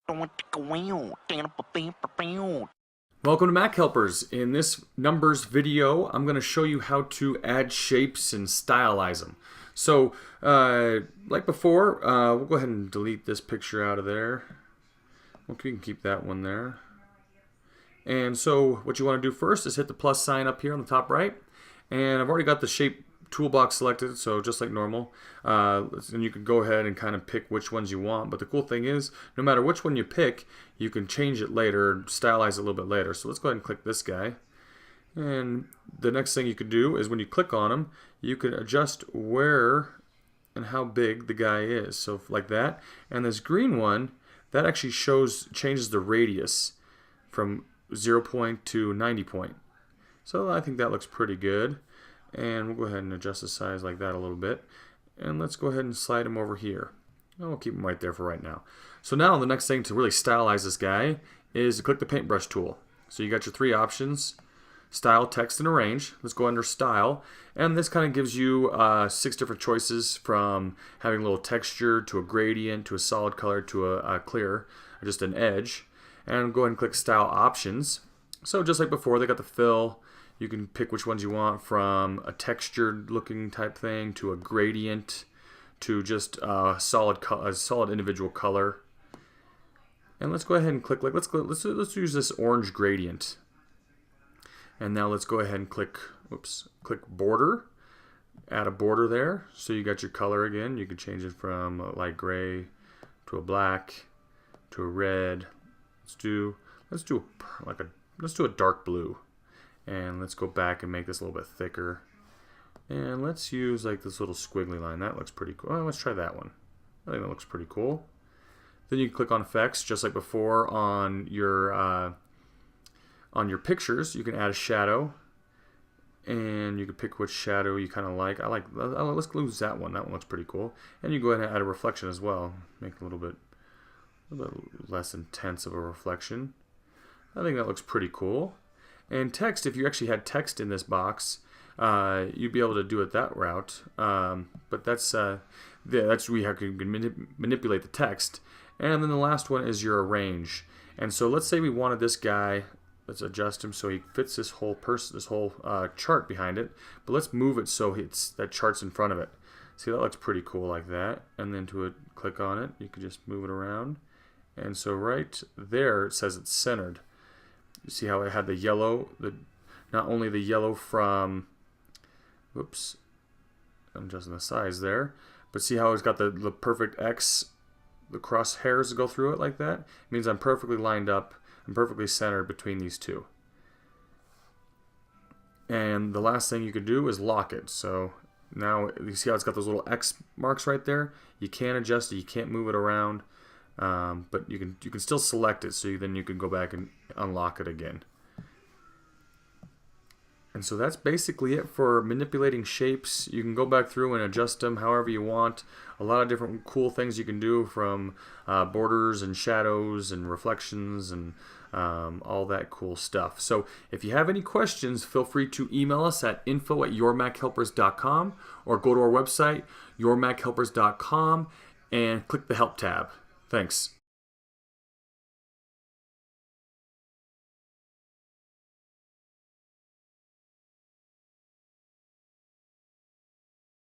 Welcome to Mac Helpers. In this numbers video, I'm going to show you how to add shapes and stylize them. So, like before, we'll go ahead and delete this picture out of there. Okay, we can keep that one there. And so, what you want to do first is hit the plus sign up here on the top right. And I've already got the shape toolbox selected, so just like normal. And you can go ahead and kind of pick which ones you want. But the cool thing is, no matter which one you pick, you can change it later, stylize it a little bit later. So let's go ahead and click this guy. And the next thing you could do is when you click on him, you can adjust where and how big the guy is. So like that. And this green one, that actually changes the radius from 0 point to 90 point. So I think that looks pretty good. And we'll go ahead and adjust the size like that a little bit. And let's go ahead and slide him over here. And we'll keep him right there for right now. So now the next thing to really stylize this guy is to click the Paintbrush tool. So you got your three options: Style, Text, and Arrange. Let's go under Style. And this kind of gives you 6 different choices, from having a little texture to a gradient to a solid color to a clear, or just an edge. And go ahead and click Style Options. So just like before, they got the fill. You can pick which ones you want, from a textured looking type thing to a gradient to just a solid individual color. And let's go ahead and click, let's use this orange gradient. And now let's go ahead and click border. Add a border there. So you got your color again. You can change it from a light gray to a black to a red. Let's do a dark blue. And let's go back and make this a little bit thicker. And let's use like this little squiggly line. That looks pretty cool. Let's try that one. I think that looks pretty cool. Then you can click on Effects, just like before on your pictures. You can add a shadow, and you can pick which shadow you kind of like. Let's use that one. That one looks pretty cool. And you can go ahead and add a reflection as well. Make it a little bit less intense of a reflection. I think that looks pretty cool. And text, if you actually had text in this box, you'd be able to do it that route. But that's where you can manipulate the text. And then the last one is your arrange. And so let's say we wanted this guy. Let's adjust him so he fits this whole chart behind it. But let's move it so that chart's in front of it. See, that looks pretty cool like that. And then click on it, you can just move it around. And so right there it says it's centered. You see how it had the yellow, not only the yellow from, whoops, I'm adjusting the size there, but see how it's got the perfect X, the crosshairs go through it like that? It means I'm perfectly lined up and perfectly centered between these two. And the last thing you could do is lock it. So now you see how it's got those little X marks right there? You can't adjust it, you can't move it around. But you can still select it, so then you can go back and unlock it again. And so that's basically it for manipulating shapes. You can go back through and adjust them however you want. A lot of different cool things you can do, from borders and shadows and reflections and all that cool stuff. So if you have any questions, feel free to email us at info@yourmachelpers.com, or go to our website, yourmachelpers.com, and click the Help tab. Thanks.